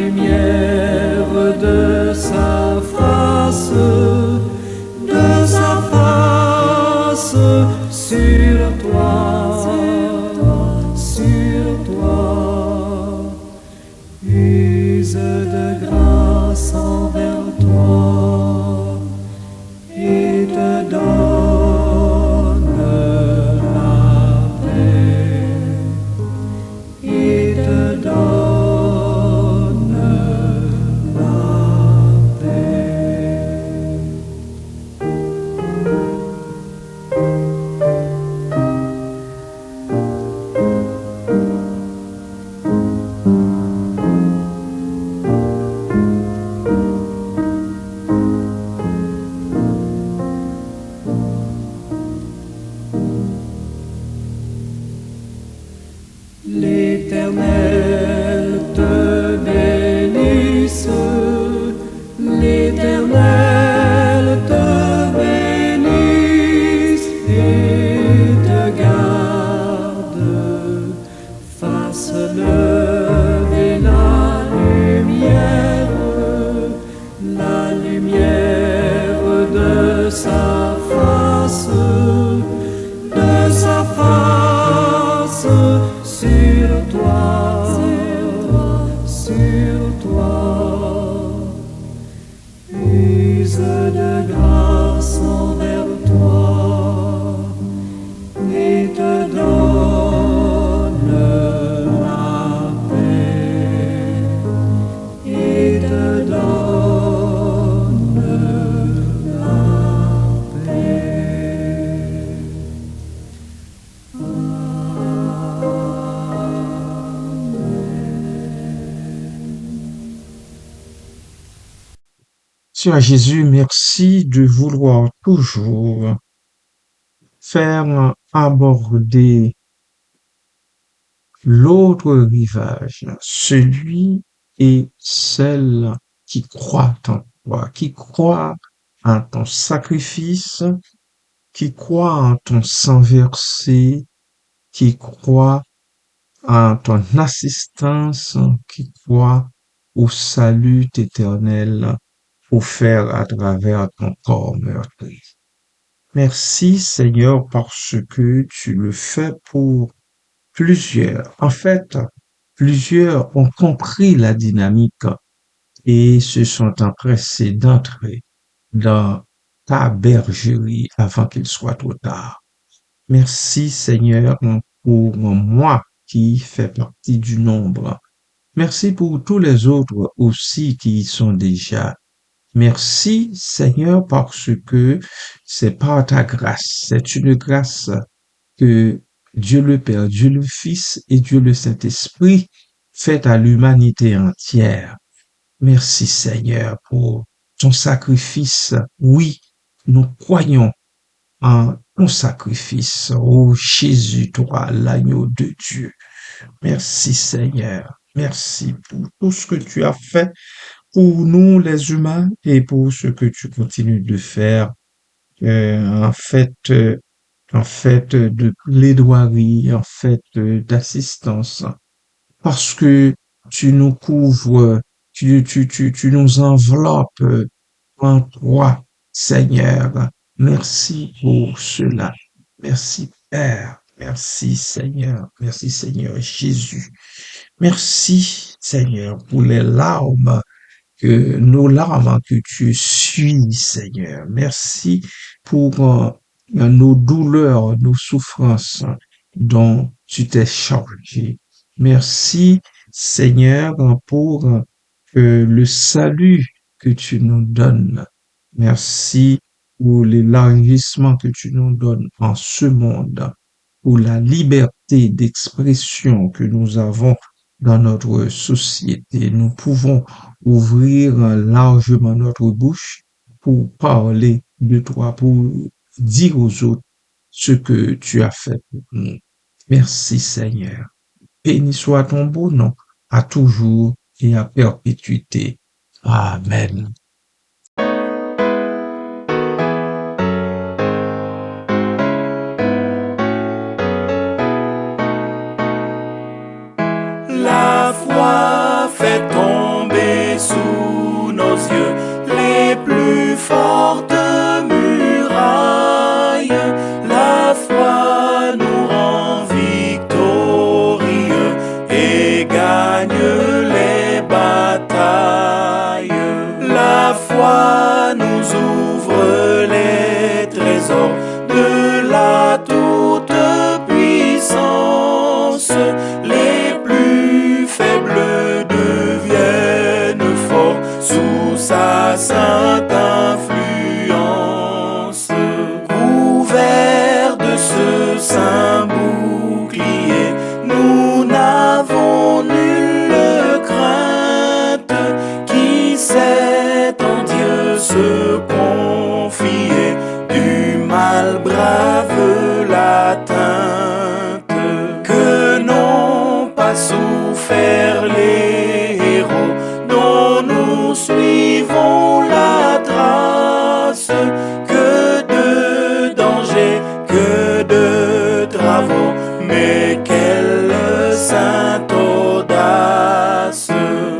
lumière de sa face sur toi, use de grâce envers toi et te donne la paix, et te donne la paix. L'Éternel te bénisse, l'Éternel te bénisse et te garde, fasse lever la lumière de sa face sur toi, use de grâce envers toi et te donne la paix, et te donne la paix. Seigneur Jésus, merci de vouloir toujours faire aborder l'autre rivage, celui et celle qui croient en toi, qui croient en ton sacrifice, qui croient en ton sang versé, qui croient en ton assistance, qui croient au salut éternel offert à travers ton corps meurtri. Merci Seigneur parce que tu le fais pour plusieurs. En fait, plusieurs ont compris la dynamique et se sont empressés d'entrer dans ta bergerie avant qu'il soit trop tard. Merci Seigneur pour moi qui fais partie du nombre. Merci pour tous les autres aussi qui y sont déjà. Merci Seigneur parce que c'est par ta grâce, c'est une grâce que Dieu le Père, Dieu le Fils et Dieu le Saint-Esprit fait à l'humanité entière. Merci Seigneur pour ton sacrifice. Oui, nous croyons en ton sacrifice. Oh Jésus, toi, l'agneau de Dieu. Merci Seigneur. Merci pour tout ce que tu as fait pour nous les humains et pour ce que tu continues de faire en fait de plaidoirie, en fait d'assistance, parce que tu nous couvres, tu nous enveloppes en toi, Seigneur. Merci pour cela. Merci Père. Merci Seigneur Jésus. Merci Seigneur pour les larmes que nos larmes que tu suis, Seigneur. Merci pour nos douleurs, nos souffrances dont tu t'es chargé. Merci, Seigneur, pour le salut que tu nous donnes. Merci pour l'élargissement que tu nous donnes en ce monde, pour la liberté d'expression que nous avons dans notre société. Nous pouvons ouvrir largement notre bouche pour parler de toi, pour dire aux autres ce que tu as fait pour nous. Merci Seigneur. Béni soit ton beau nom, à toujours et à perpétuité. Amen. La foi fait tomber et sous nos yeux les plus fortes murailles. La foi nous rend victorieux et gagne les batailles. La foi nous ouvre les trésors de la toute-puissance. Les plus faibles deviennent forts sous sa sainte influence. Couverts de ce saint bouclier, nous n'avons nulle crainte. Qui sait en Dieu se confier, du mal brave l'atteinte. Que n'ont pas souffert les héros dont nous suivons la trace. Que de dangers, que de travaux, mais quelle sainte audace.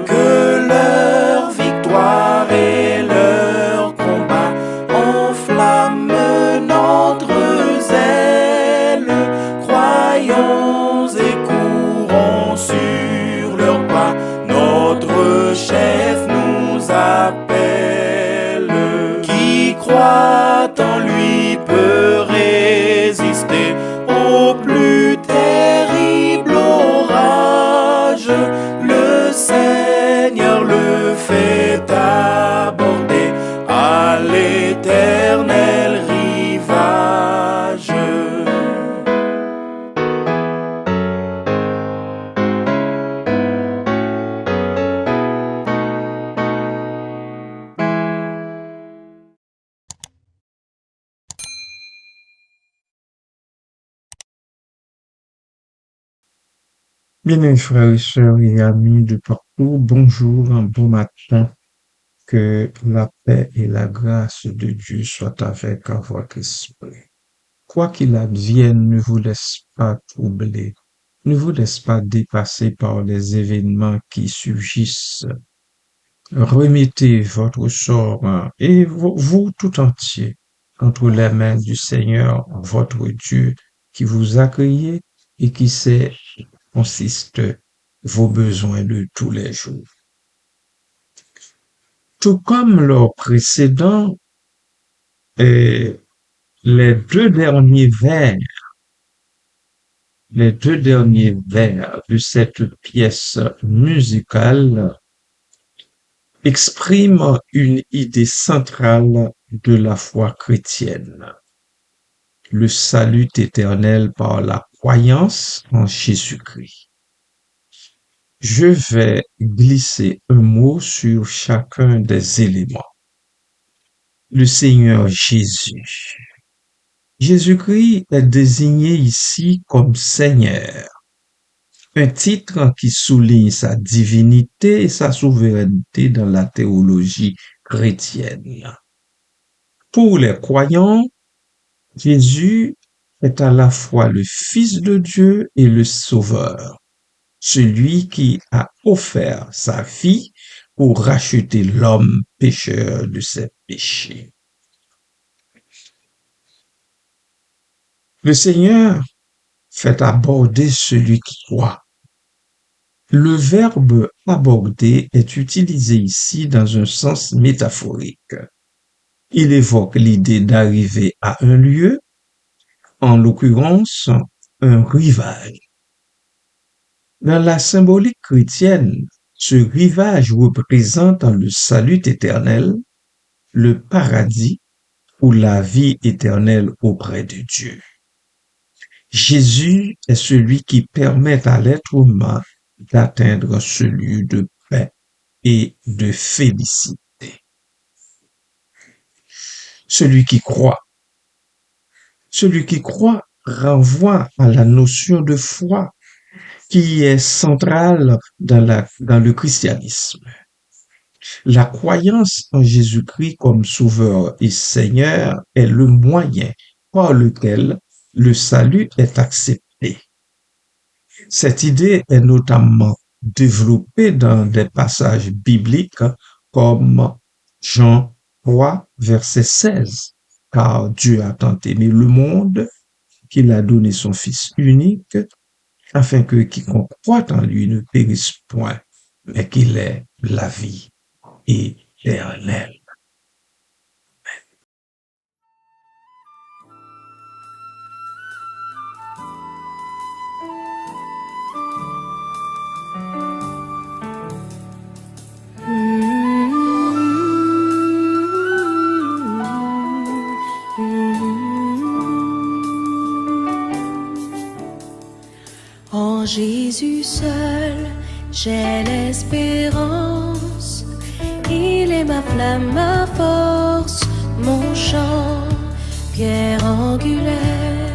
Que leur victoire et leur combat enflamment notre zèle. Croyons et courons sur leurs pas, notre chef nous appelle. Qui croit en lui peut résister au plus terrible orage. Le Seigneur le fait aborder à l'éternel rivage. Bien, frères et sœurs et amis de partout, bonjour, un bon matin. Que la paix et la grâce de Dieu soient avec votre esprit. Quoi qu'il advienne, ne vous laisse pas troubler, ne vous laisse pas dépasser par les événements qui surgissent. Remettez votre sort et vous tout entier entre les mains du Seigneur, votre Dieu, qui vous a créé et qui sait consiste vos besoins de tous les jours. Tout comme lors précédent, et les deux derniers vers, de cette pièce musicale expriment une idée centrale de la foi chrétienne. Le salut éternel par la croyance en Jésus-Christ. Je vais glisser un mot sur chacun des éléments. Le Seigneur Jésus. Jésus-Christ est désigné ici comme Seigneur, un titre qui souligne sa divinité et sa souveraineté dans la théologie chrétienne. Pour les croyants, Jésus est à la fois le Fils de Dieu et le Sauveur, celui qui a offert sa vie pour racheter l'homme pécheur de ses péchés. Le Seigneur fait aborder celui qui croit. Le verbe aborder est utilisé ici dans un sens métaphorique. Il évoque l'idée d'arriver à un lieu, en l'occurrence un rivage. Dans la symbolique chrétienne, ce rivage représente le salut éternel, le paradis ou la vie éternelle auprès de Dieu. Jésus est celui qui permet à l'être humain d'atteindre ce lieu de paix et de félicité. Celui qui croit renvoie à la notion de foi qui est centrale dans le christianisme. La croyance en Jésus-Christ comme Sauveur et Seigneur est le moyen par lequel le salut est accepté. Cette idée est notamment développé dans des passages bibliques comme Jean 3, verset 16. Car Dieu a tant aimé le monde qu'il a donné son Fils unique, afin que quiconque croit en lui ne périsse point, mais qu'il ait la vie éternelle. En Jésus seul, j'ai l'espérance. Il est ma flamme, ma force, mon chant, pierre angulaire,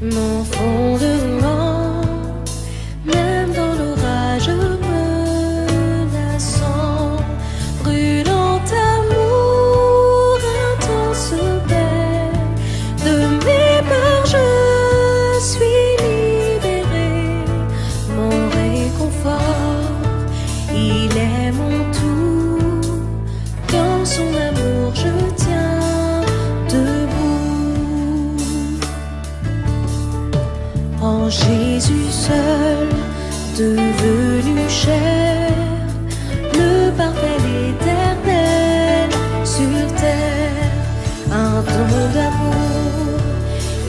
mon fondement. Même dans l'orage menaçant, brûlant amour intense paix, de mes peurs je suis libéré. Mon réconfort, il est mon tout. Dans son amour je tiens debout. En Jésus seul, devenu chair, le parfait, l'éternel sur terre, un don d'amour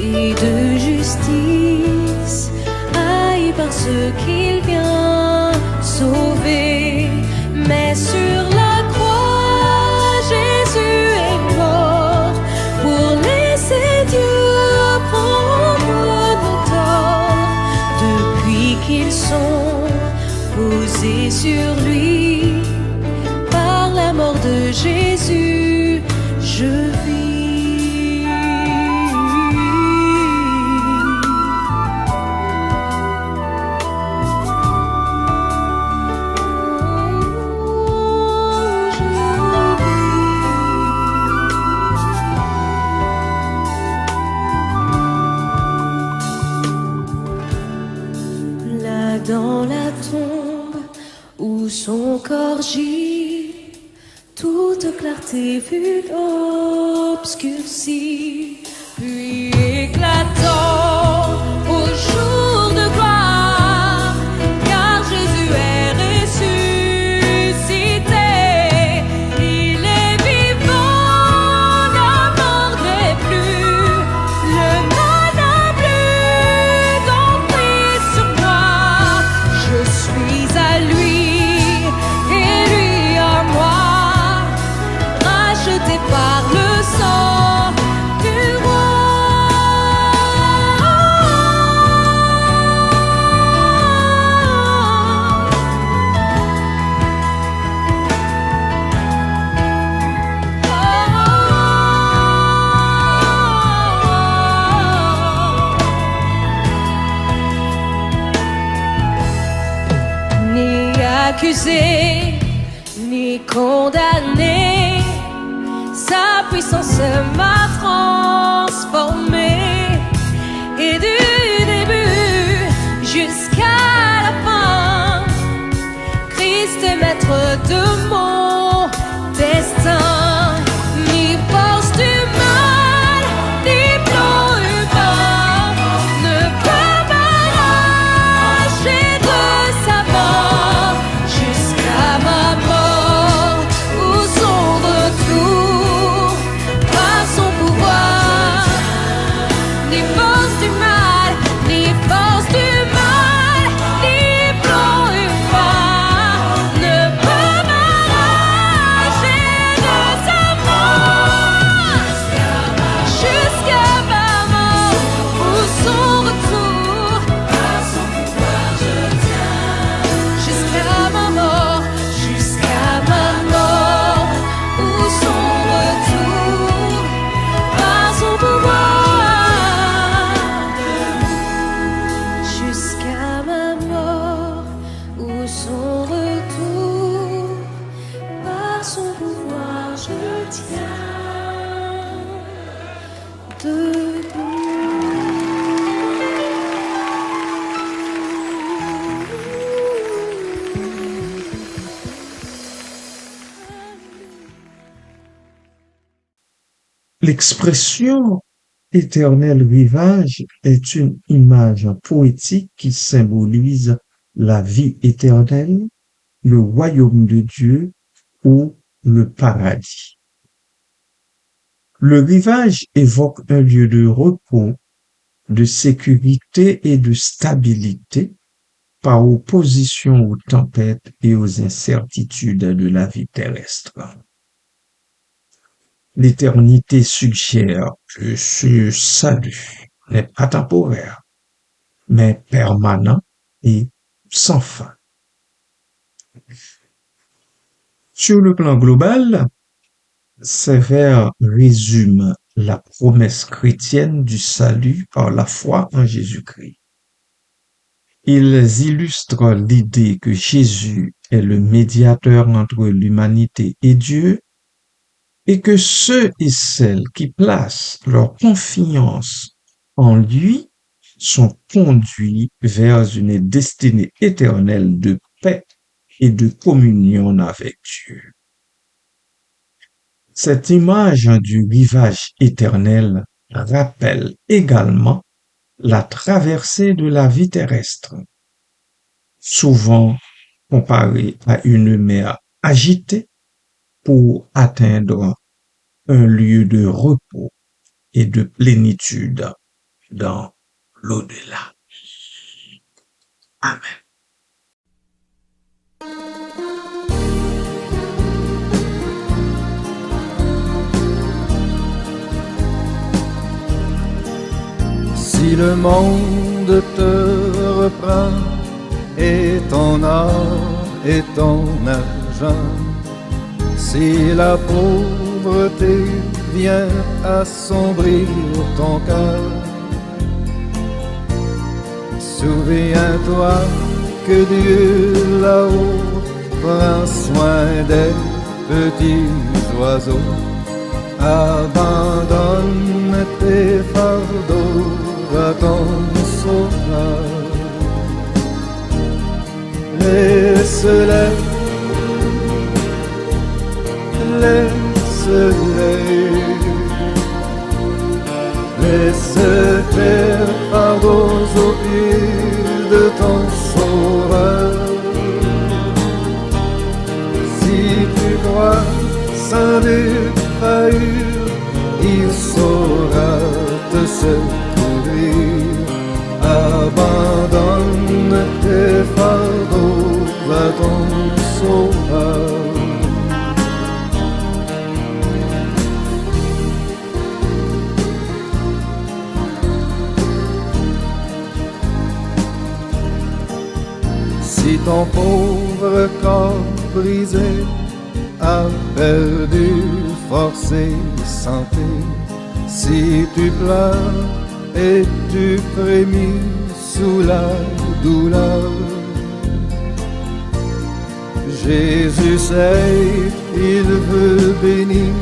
et de justice, haï par ceux qu'il vient sauver. Mais sur la croix, Jésus est mort pour laisser Dieu prendre nos torts. Depuis qu'ils sont posés sur lui, par la mort de Jésus, je vis. Là dans la tombe où son corps gît, toute clarté fut obscurcie, puis éclatant au jour de gloire, car Jésus est ressuscité. Il est vivant, la mort n'est plus, le mal n'a plus d'emprise sur moi. Je suis à lui et lui à moi, racheté par le sang du roi. Ni accusé, ni condamné, sa puissance m'a transformé. Et du début jusqu'à la fin, Christ est maître de mon destin. Ni force du mal, ni plan humain ne peut m'arracher de sa main jusqu'à ma mort ou son retour. Par son pouvoir, ni force du mal, L'expression éternel rivage est une image poétique qui symbolise la vie éternelle, le royaume de Dieu ou le paradis. Le rivage évoque un lieu de repos, de sécurité et de stabilité par opposition aux tempêtes et aux incertitudes de la vie terrestre. L'éternité suggère que ce salut n'est pas temporaire, mais permanent et sans fin. Sur le plan global, ces vers résument la promesse chrétienne du salut par la foi en Jésus-Christ. Ils illustrent l'idée que Jésus est le médiateur entre l'humanité et Dieu et que ceux et celles qui placent leur confiance en lui sont conduits vers une destinée éternelle de paix et de communion avec Dieu. Cette image du rivage éternel rappelle également la traversée de la vie terrestre, souvent comparée à une mer agitée pour atteindre un lieu de repos et de plénitude dans l'au-delà. Amen. Si le monde te reprend et ton or et ton argent, si la pauvreté vient assombrir ton cœur, souviens-toi que Dieu là-haut prend soin des petits oiseaux. Abandonne tes fardeaux à ton sauveur. Laisse-les, laisse-les, laisse tes fardeaux aux pieds de ton sauveur. Si tu crois sans défaillir, il saura te secourir. Abandonne tes fardeaux à ton sauveur. Si ton pauvre corps brisé a perdu force et santé, si tu pleures et tu frémis sous la douleur, Jésus sait, il veut bénir,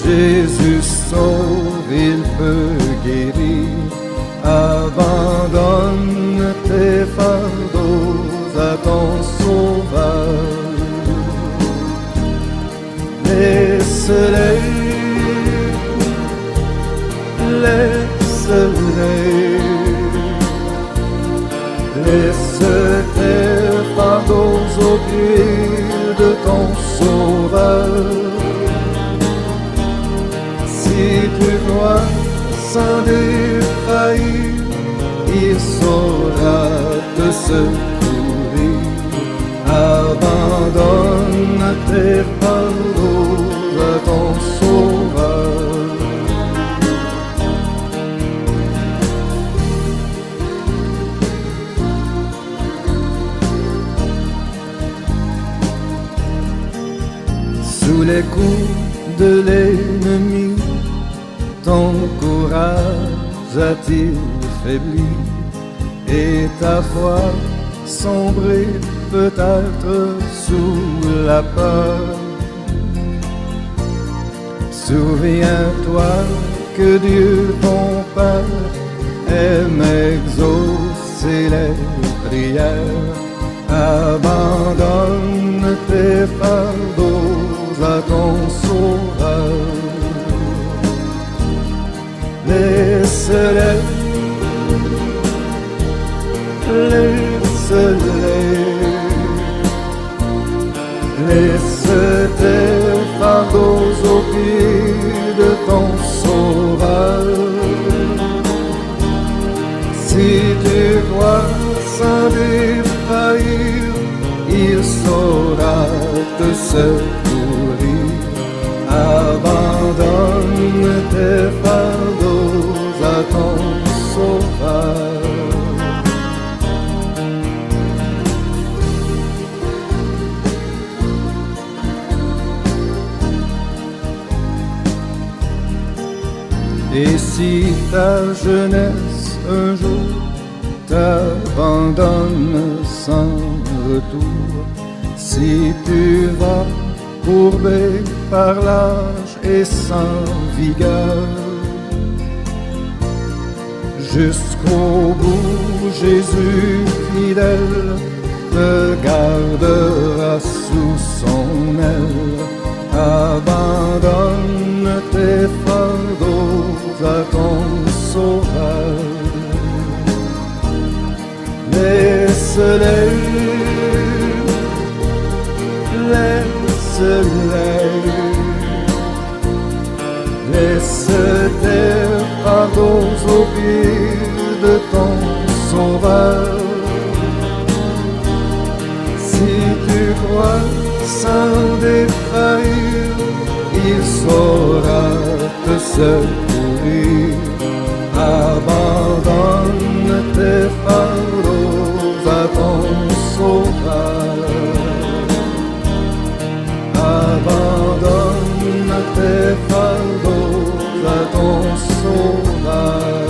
Jésus sauve, il peut guérir. Abandonne tes fardeaux à ton sauveur. Laisse-les, laisse-les, laisse tes fardeaux aux pieds de ton sauveur. Si tu crois sans défaillir, il saura te secourir. Abandonne tes fardeaux à ton sauveur. Sous les coups de l'ennemi, ton courage a-t-il faibli et ta foi sombré peut-être sous la peur? Souviens-toi que Dieu ton Père aime exaucer les prières. Abandonne tes fardeaux à ton sauveur. Laisse tes fardeaux aux pieds de ton sauveur. Si tu crois sans défaillir, il saura te secourir. Abandonne tes fardeaux à ton sauveur. Et si ta jeunesse un jour t'abandonne sans retour, si tu vas courbé par l'âge et sans vigueur, jusqu'au bout Jésus fidèle te gardera sous son aile. Abandonne tes fardeaux à ton sauveur. Laisse-les, laisse-les. Laisse tes fardeaux aux pieds de ton sauveur. Si tu crois sans défaillir, il saura te secourir. Abandonne tes fardeaux à ton sauveur. Abandonne tes fardeaux à ton sauveur.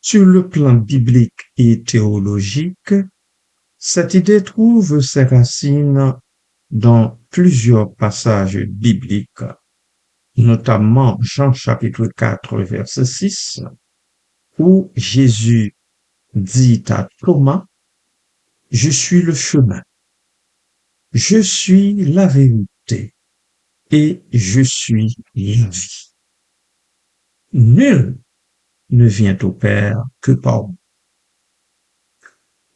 Sur le plan biblique et théologique, cette idée trouve ses racines dans plusieurs passages bibliques, notamment Jean chapitre 4 verset 6, où Jésus dit à Thomas, « Je suis le chemin, je suis la vérité et je suis la vie. Nul ne vient au Père que par moi. »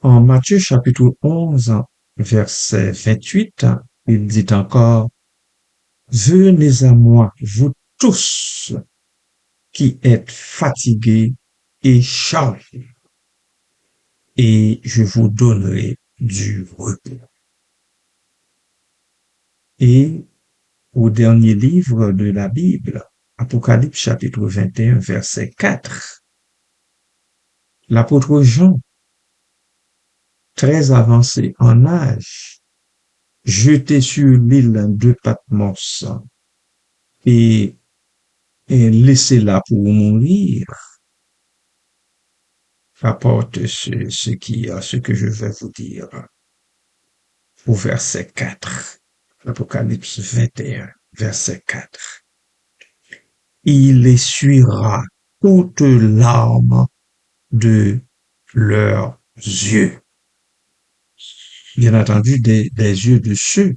En Matthieu chapitre 11, verset 28, il dit encore, « Venez à moi, vous tous qui êtes fatigués et chargés, et je vous donnerai du repos. » Et au dernier livre de la Bible, Apocalypse chapitre 21, verset 4, l'apôtre Jean, très avancé en âge, jeté sur l'île de Patmos et laissé là pour mourir, rapporte ce que je vais vous dire au verset 4, l'Apocalypse 21, verset 4. Il essuiera toutes larmes de leurs yeux. Bien entendu, des yeux de ceux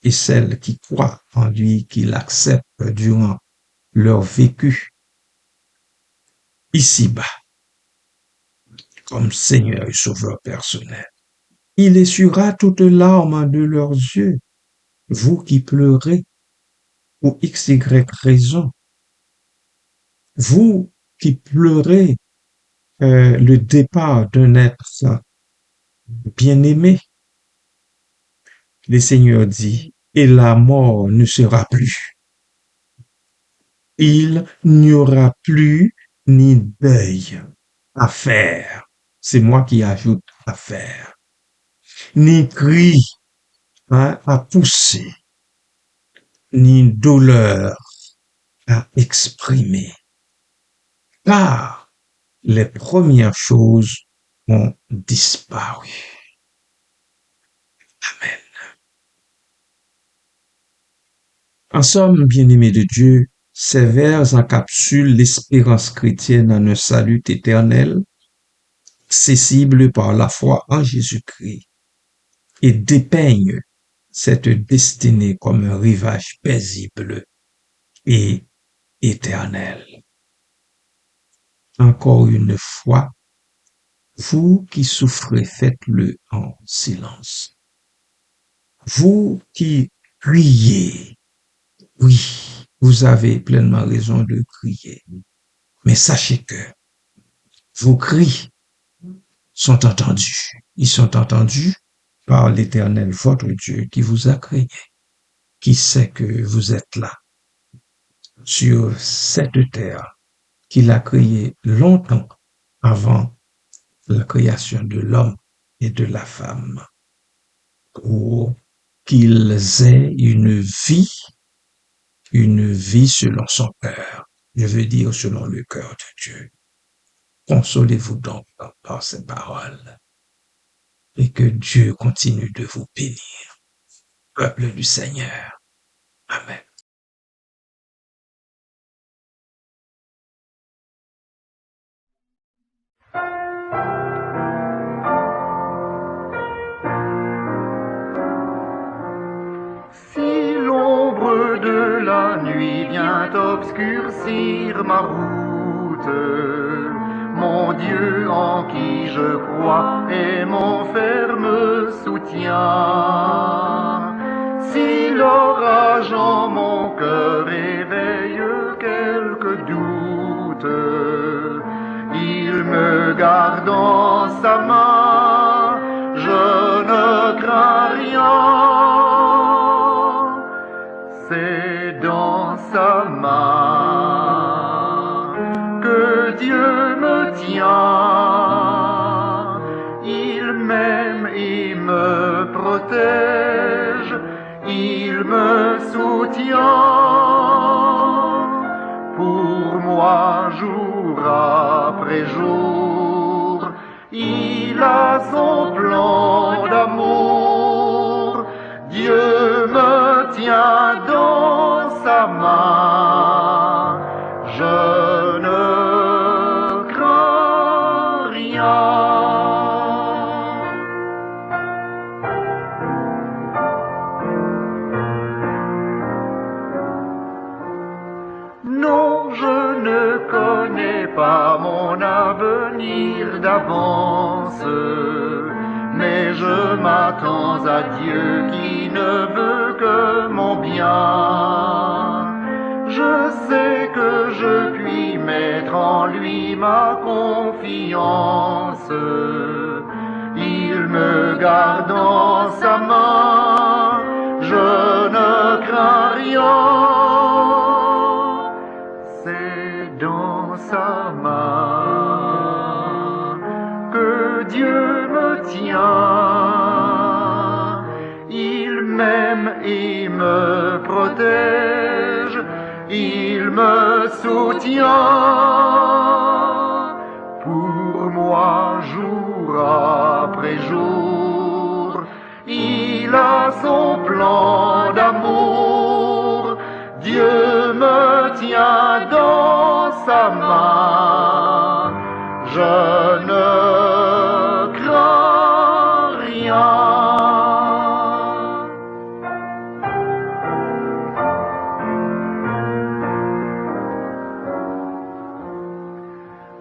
et celles qui croient en lui, qui l'acceptent durant leur vécu ici-bas, comme Seigneur et Sauveur personnel. Il essuiera toutes larmes de leurs yeux, vous qui pleurez pour x, y raison, vous qui pleurez le départ d'un être bien-aimé. Le Seigneur dit, et la mort ne sera plus. Il n'y aura plus ni deuil à faire. C'est moi qui ajoute à faire. Ni cri à pousser, ni douleur à exprimer. Car les premières choses ont disparu. Amen. En somme, bien-aimés de Dieu, Ces vers encapsulent l'espérance chrétienne en un salut éternel, accessible par la foi en Jésus-Christ, et dépeignent cette destinée comme un rivage paisible et éternel. Encore une fois, vous qui souffrez, faites-le en silence. Vous qui criez, oui, vous avez pleinement raison de crier, mais sachez que vos cris sont entendus. Ils sont entendus par l'Éternel, votre Dieu, qui vous a créé, qui sait que vous êtes là, sur cette terre, qu'il a créée longtemps avant la création de l'homme et de la femme, pour qu'ils aient une vie selon son cœur. Je veux dire selon le cœur de Dieu. Consolez-vous donc par ces paroles et que Dieu continue de vous bénir, peuple du Seigneur. Amen. Si l'ombre de la nuit vient obscurcir ma route, mon Dieu en qui je crois est mon ferme soutien. Si l'orage en mon cœur éveille quelques doutes, il me garde dans sa main, je ne crains rien. C'est dans sa main que Dieu me tient. Il m'aime, il me protège, il me soutient. Pour moi, jour après jour, il a son plan d'amour. Dieu me tient dans sa main, je ne crains rien. Non, je ne connais pas mon avenir d'avance, mais je m'attends à Dieu qui ne veut que mon bien. Je sais que je puis mettre en lui ma confiance. Il me garde dans sa main, je ne crains rien. C'est dans sa main que Dieu me tient. Il m'aime, il me protège, il me soutient. Pour moi, jour après jour, il a son plan d'amour. Dieu me tient dans sa main, je ne crains rien.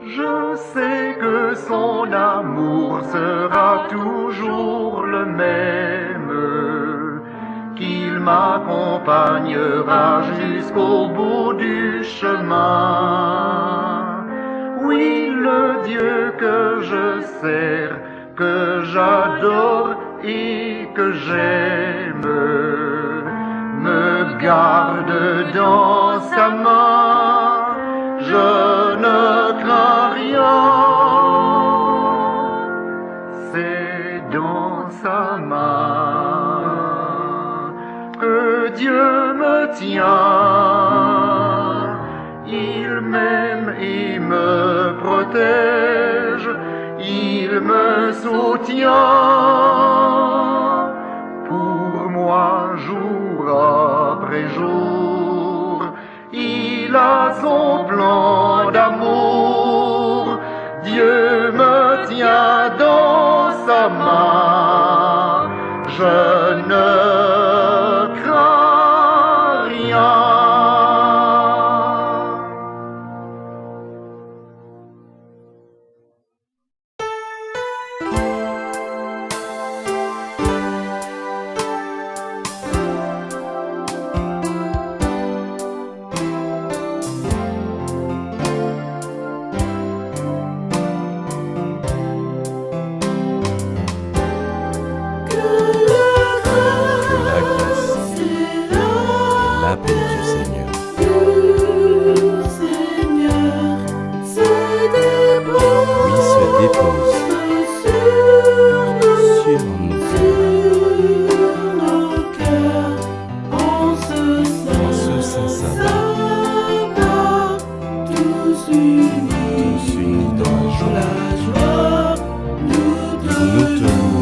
Je sais que son amour sera toujours le même, qu'il m'accompagnera jusqu'au bout du chemin. Oui, le Dieu que je sers, que j'adore et que j'aime, me garde dans sa main, je ne crains rien. C'est dans sa main que Dieu me tient. Il m'aime, il me protège, il me soutient. Pour moi, jour après jour, il il a son plan d'amour. Dieu me tient dans sa main. Je ne crains rien. La paix du Seigneur se dépose sur nos cœurs en ce saint sabbat, tous unis dans la joie, nous te louons.